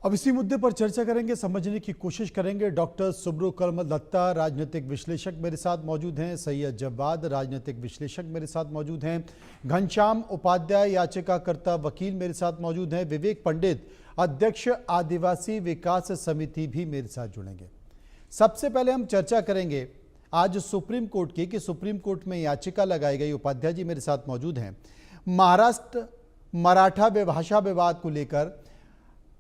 अब इसी मुद्दे पर चर्चा करेंगे, समझने की कोशिश करेंगे। डॉक्टर सुब्रकमल दत्ता राजनीतिक विश्लेषक मेरे साथ मौजूद हैं, सैयद जव्वाद राजनीतिक विश्लेषक मेरे साथ मौजूद हैं, घनश्याम उपाध्याय याचिकाकर्ता वकील मेरे साथ मौजूद हैं, विवेक पंडित अध्यक्ष आदिवासी विकास समिति भी मेरे साथ जुड़ेंगे। सबसे पहले हम चर्चा करेंगे आज सुप्रीम कोर्ट की कि सुप्रीम कोर्ट में याचिका लगाई गई। उपाध्याय जी मेरे साथ मौजूद हैं। महाराष्ट्र मराठा भाषा विवाद को लेकर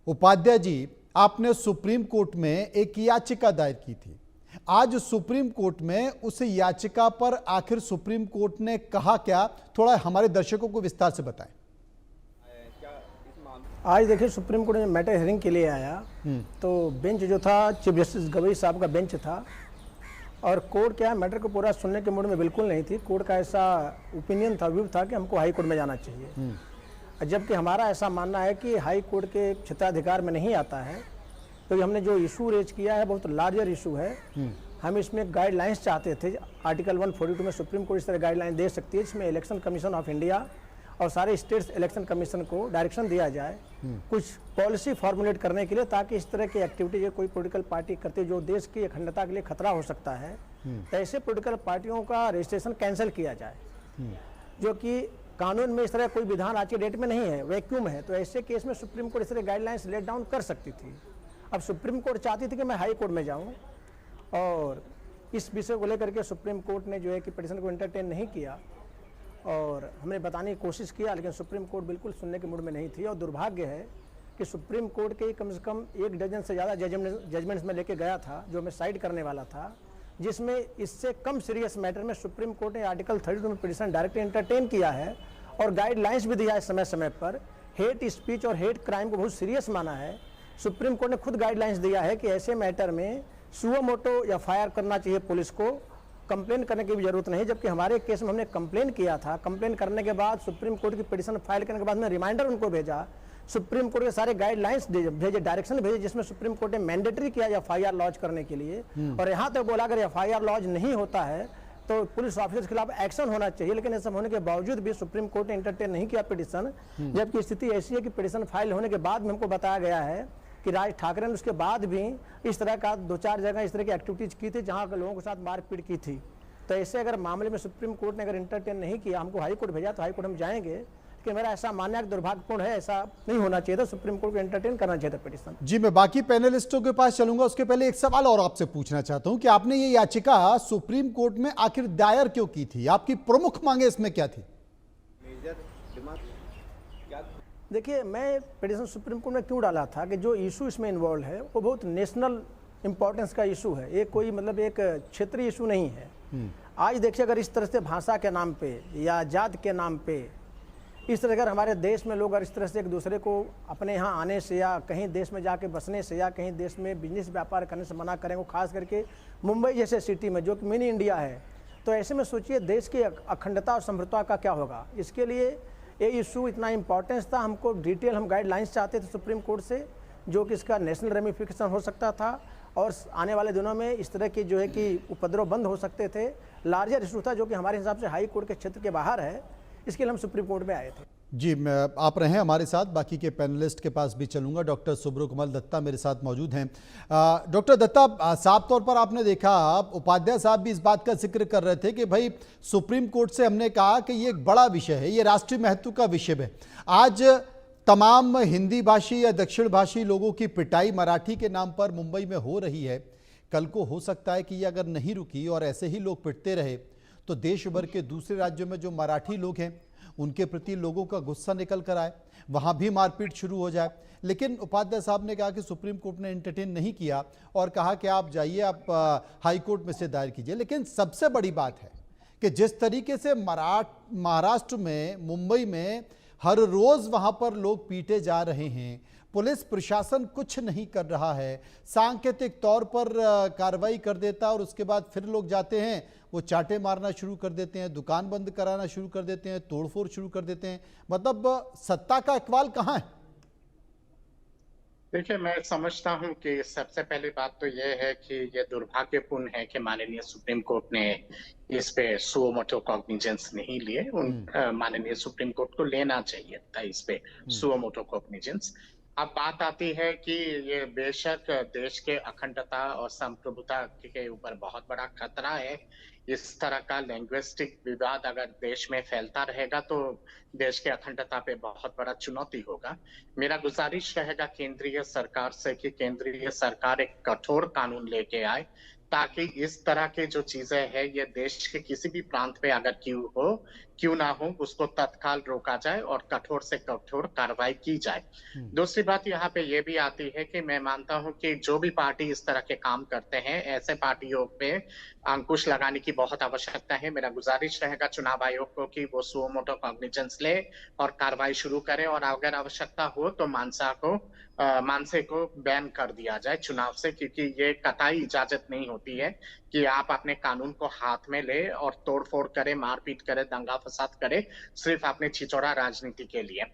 उपाध्याय जी, आपने सुप्रीम कोर्ट में एक याचिका दायर की थी। आज सुप्रीम कोर्ट में उस याचिका पर आखिर सुप्रीम कोर्ट ने कहा क्या, थोड़ा हमारे दर्शकों को विस्तार से बताएं। आज देखिए, सुप्रीम कोर्ट में मैटर हियरिंग के लिए आया तो बेंच जो था चीफ जस्टिस गवई साहब का बेंच था और कोर्ट क्या मैटर को पूरा सुनने के मूड में बिल्कुल नहीं थी। कोर्ट का ऐसा ओपिनियन था, व्यू था कि हमको हाई कोर्ट में जाना चाहिए, जबकि हमारा ऐसा मानना है कि हाई कोर्ट के क्षेत्राधिकार में नहीं आता है। तो हमने जो इशू रेज किया है बहुत लार्जर इशू है। हम इसमें गाइडलाइंस चाहते थे। आर्टिकल 142 में सुप्रीम कोर्ट इस तरह गाइडलाइन दे सकती है, इसमें इलेक्शन कमीशन ऑफ इंडिया और सारे स्टेट्स इलेक्शन कमीशन को डायरेक्शन दिया जाए कुछ पॉलिसी फॉर्मुलेट करने के लिए, ताकि इस तरह की एक्टिविटी कोई पॉलिटिकल पार्टी करते जो देश की अखंडता के लिए खतरा हो सकता है, तो ऐसे पॉलिटिकल पार्टियों का रजिस्ट्रेशन कैंसिल किया जाए, जो कि कानून में इस तरह कोई विधान आज के डेट में नहीं है, वैक्यूम है। तो ऐसे केस में सुप्रीम कोर्ट इस तरह गाइडलाइंस लेट डाउन कर सकती थी। अब सुप्रीम कोर्ट चाहती थी कि मैं हाई कोर्ट में जाऊं, और इस विषय को लेकर के सुप्रीम कोर्ट ने जो है कि पिटीशन को एंटरटेन नहीं किया और हमने बताने की कोशिश किया, लेकिन सुप्रीम कोर्ट बिल्कुल सुनने के मूड में नहीं थी। और दुर्भाग्य है कि सुप्रीम कोर्ट के कम से कम 1 डजन से ज़्यादा जजमेंट्स में लेके गया था जो मैं साइड करने वाला था, जिसमें इससे कम सीरियस मैटर में सुप्रीम कोर्ट ने आर्टिकल 32 में पिटीशन डायरेक्टली एंटरटेन किया है और गाइडलाइंस भी दिया है समय समय पर। हेट स्पीच और हेट क्राइम को बहुत सीरियस माना है। सुप्रीम कोर्ट ने खुद गाइडलाइंस दिया है कि ऐसे मैटर में सुओ मोटो या फायर करना चाहिए पुलिस को, कंप्लेन करने की भी जरूरत नहीं। जबकि हमारे केस में हमने कंप्लेन किया था, कंप्लेन करने के बाद सुप्रीम कोर्ट की पिटीशन फाइल करने के बाद में रिमाइंडर उनको भेजा, सुप्रीम कोर्ट के सारे गाइडलाइंस भेजे, डायरेक्शन भेजे, जिसमें सुप्रीम कोर्ट ने मैंडेटरी किया एफआईआर लॉन्च करने के लिए। और यहाँ तक बोला अगर एफआईआर लॉन्च नहीं होता है तो पुलिस ऑफिसर के खिलाफ एक्शन होना चाहिए। लेकिन ऐसा होने के बावजूद भी सुप्रीम कोर्ट ने एंटरटेन नहीं किया पिटीशन, जबकि स्थिति ऐसी है कि पिटीशन फाइल होने के बाद में हमको बताया गया है कि राज ठाकरे ने उसके बाद भी इस तरह का 2-4 जगह इस तरह की एक्टिविटीज की थी जहाँ लोगों के साथ मारपीट की थी। तो ऐसे अगर मामले में सुप्रीम कोर्ट ने अगर एंटरटेन नहीं किया, हमको हाई कोर्ट भेजा, तो हाई कोर्ट हम जाएंगे। लेकिन मेरा ऐसा मानना है कि दुर्भाग्यपूर्ण है, ऐसा नहीं होना चाहिए था। सुप्रीम कोर्ट को एंटरटेन करना चाहिए था पिटीशन। जी, मैं बाकी पैनलिस्टों के पास चलूंगा, उसके पहले एक सवाल और आपसे पूछना चाहता हूं कि आपने ये याचिका सुप्रीम कोर्ट में आखिर दायर क्यों की थी? आपकी प्रमुख मांगे इसमें क्या थी? देखिए, मैं पिटीशन सुप्रीम कोर्ट में क्यों डाला था कि जो इशू इसमें इन्वॉल्व है वो बहुत नेशनल इंपॉर्टेंस का इशू है। ये कोई मतलब एक क्षेत्रीय इशू नहीं है। आज देखिए, अगर इस तरह से भाषा के नाम पे या जात के नाम पे इस तरह अगर हमारे देश में लोग अगर इस तरह से एक दूसरे को अपने यहाँ आने से या कहीं देश में जाके बसने से या कहीं देश में बिजनेस व्यापार करने से मना करेंगे, खास करके मुंबई जैसे सिटी में जो कि मिनी इंडिया है, तो ऐसे में सोचिए देश की अखंडता और समृद्धता का क्या होगा। इसके लिए ये इशू इतना इंपॉर्टेंस था। हमको डिटेल हम गाइडलाइंस चाहते थे सुप्रीम कोर्ट से, जो कि इसका नेशनल रेमिफिकेशन हो सकता था और आने वाले दिनों में इस तरह की जो है कि उपद्रव बंद हो सकते थे। लार्जर इशू था जो कि हमारे हिसाब से हाई कोर्ट के क्षेत्र के बाहर है, इसके लिए हम सुप्रीम कोर्ट में आए थे। जी, आप रहें हमारे साथ, बाकी के पैनलिस्ट के पास भी चलूंगा। डॉक्टर सुब्रकमल दत्ता मेरे साथ मौजूद हैं। डॉक्टर दत्ता, साफ तौर पर आपने देखा, उपाध्याय साहब भी इस बात का जिक्र कर रहे थे कि भाई सुप्रीम कोर्ट से हमने कहा कि ये एक बड़ा विषय है, ये राष्ट्रीय महत्व का विषय है। आज तमाम हिंदी भाषी या दक्षिण भाषी लोगों की पिटाई मराठी के नाम पर मुंबई में हो रही है। कल को हो सकता है कि ये अगर नहीं रुकी और ऐसे ही लोग पिटते रहे तो देश भर के दूसरे राज्यों में जो मराठी लोग हैं उनके प्रति लोगों का गुस्सा निकल कर आए, वहाँ भी मारपीट शुरू हो जाए। लेकिन उपाध्याय साहब ने कहा कि सुप्रीम कोर्ट ने एंटरटेन नहीं किया और कहा कि आप जाइए, आप हाई कोर्ट में से दायर कीजिए। लेकिन सबसे बड़ी बात है कि जिस तरीके से महाराष्ट्र में, मुंबई में हर रोज़ वहाँ पर लोग पीटे जा रहे हैं, पुलिस प्रशासन कुछ नहीं कर रहा है, सांकेतिक तौर पर कार्रवाई कर देता है और उसके बाद फिर लोग जाते हैं, वो चाटे मारना शुरू कर देते हैं, दुकान बंद कराना शुरू कर देते हैं, तोड़फोड़ शुरू कर देते हैं। मतलब सत्ता का इकबाल कहाँ है? देखिए, मैं समझता हूं कि सबसे पहली बात तो यह है कि यह दुर्भाग्यपूर्ण है कि माननीय सुप्रीम कोर्ट ने इस पे सुओ मोटो कॉग्निजेंस नहीं लिए। माननीय सुप्रीम कोर्ट को लेना चाहिए था इस पे सुओ मोटो कॉग्निजेंस। अब बात आती है कि ये बेशक देश के अखंडता और संप्रभुता के ऊपर बहुत बड़ा खतरा है। इस तरह का लिंग्विस्टिक विवाद अगर देश में फैलता रहेगा तो देश के अखंडता पे बहुत बड़ा चुनौती होगा। मेरा गुजारिश रहेगा केंद्रीय सरकार से कि केंद्रीय सरकार एक कठोर कानून लेके आए ताकि इस तरह की जो चीजें हैं ये देश के किसी भी प्रांत पे अगर क्यों ना हो उसको तत्काल रोका जाए और कठोर से कठोर कार्रवाई की जाए। दूसरी बात यहाँ पे ये भी आती है कि मैं मानता हूँ कि जो भी पार्टी इस तरह के काम करते हैं, ऐसे पार्टियों पे अंकुश लगाने की बहुत आवश्यकता है। मेरा गुजारिश रहेगा चुनाव आयोग को कि वो सुओ मोटो कॉग्निजेंस ले और कार्रवाई शुरू करे और अगर आवश्यकता हो तो मानसे को बैन कर दिया जाए चुनाव से, क्योंकि ये कतई इजाजत नहीं होती है कि आप अपने कानून को हाथ में ले और तोड़-फोड़ करे, मारपीट करे, दंगा-फसाद करे, सिर्फ अपने छिछोरा राजनीति के लिए।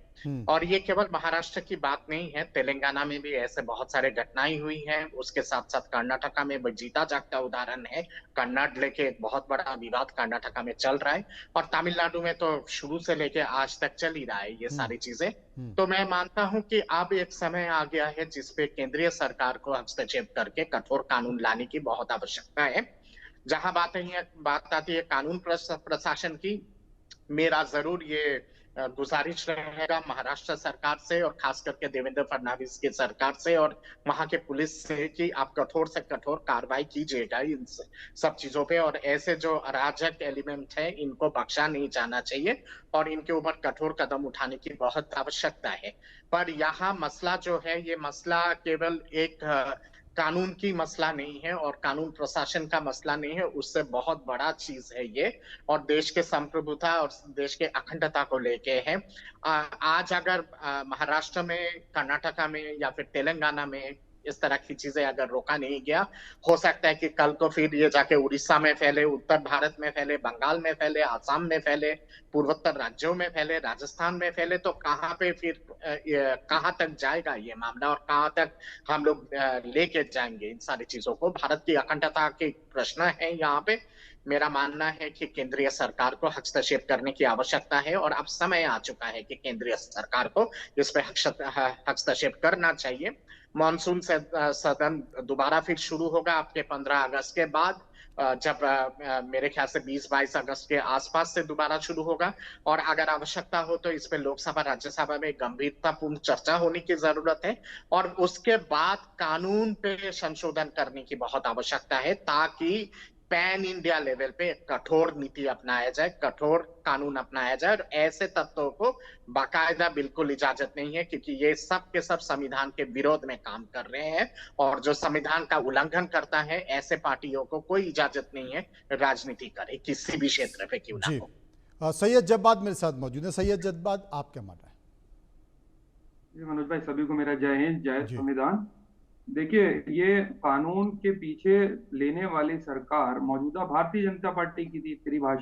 और ये केवल महाराष्ट्र की बात नहीं है, तेलंगाना में भी ऐसे बहुत सारे घटनाएं हुई हैं, उसके साथ-साथ कर्नाटका में वो जीता जागता उदाहरण है। कन्नड़ लेके एक बहुत बड़ा विवाद कर्नाटका में चल रहा है और तमिलनाडु में तो शुरू से लेके आज तक चल ही रहा है ये सारी चीजें। तो मैं मानता हूँ कि अब एक समय आ गया है जिसपे केंद्रीय सरकार को हस्तक्षेप करके कठोर कानून लाने की बहुत आवश्यकता है। जहां बात आती है कानून प्रशासन की, मेरा जरूर ये गुजारिश रहेगा महाराष्ट्र सरकार से और खास करके देवेंद्र फडणवीस की सरकार से और वहां के पुलिस से कि आप कठोर से कठोर कार्रवाई कीजिएगा इन सब चीजों पे और ऐसे जो अराजक एलिमेंट है इनको बख्शा नहीं जाना चाहिए और इनके ऊपर कठोर कदम उठाने की बहुत आवश्यकता है। पर यहाँ मसला जो है ये मसला केवल एक कानून की मसला नहीं है और कानून प्रशासन का मसला नहीं है, उससे बहुत बड़ा चीज है ये और देश के संप्रभुता और देश के अखंडता को लेके है। आज अगर महाराष्ट्र में, कर्नाटका में या फिर तेलंगाना में इस तरह की चीजें अगर रोका नहीं गया, हो सकता है कि कल को फिर ये जाके उड़ीसा में फैले, उत्तर भारत में फैले, बंगाल में फैले, आसाम में फैले, पूर्वोत्तर राज्यों में फैले, राजस्थान में फैले, तो कहाँ पे फिर कहाँ तक जाएगा ये मामला और कहाँ तक हम लोग लेके जाएंगे इन सारी चीजों को। भारत की अखंडता के प्रश्न है यहाँ पे। मेरा मानना है कि केंद्रीय सरकार को हस्तक्षेप करने की आवश्यकता है और अब समय आ चुका है कि केंद्रीय सरकार को इस पे हस्तक्षेप करना चाहिए। मानसून से सदन दोबारा फिर शुरू होगा आपके 15 अगस्त के बाद, जब मेरे ख्याल से 20-22 अगस्त के आसपास से दोबारा शुरू होगा और अगर आवश्यकता हो तो इस पे लोकसभा राज्यसभा में गंभीरतापूर्ण चर्चा होने की जरूरत है और उसके बाद कानून पे संशोधन करने की बहुत आवश्यकता है ताकि पैन इंडिया लेवल पे कठोर नीति अपनाया जाए, कठोर कानून अपनाया जाए और ऐसे तत्वों को बाकायदा बिल्कुल इजाजत नहीं है क्योंकि ये सब के सब संविधान के विरोध में काम कर रहे हैं और जो संविधान का उल्लंघन करता है ऐसे पार्टियों को कोई इजाजत नहीं है राजनीति करे किसी भी क्षेत्र पे क्यों ना जी हो। सैयद जब्बाद मेरे साथ मौजूद है। सैयद जब्बाद, आप क्या मान रहे जी मनोज भाई, सभी को मेरा जय हिंद, जय हैं? जी संविधान। देखिए, ये कानून के पीछे लेने वाली सरकार मौजूदा भारतीय जनता पार्टी की थी। परिभाषा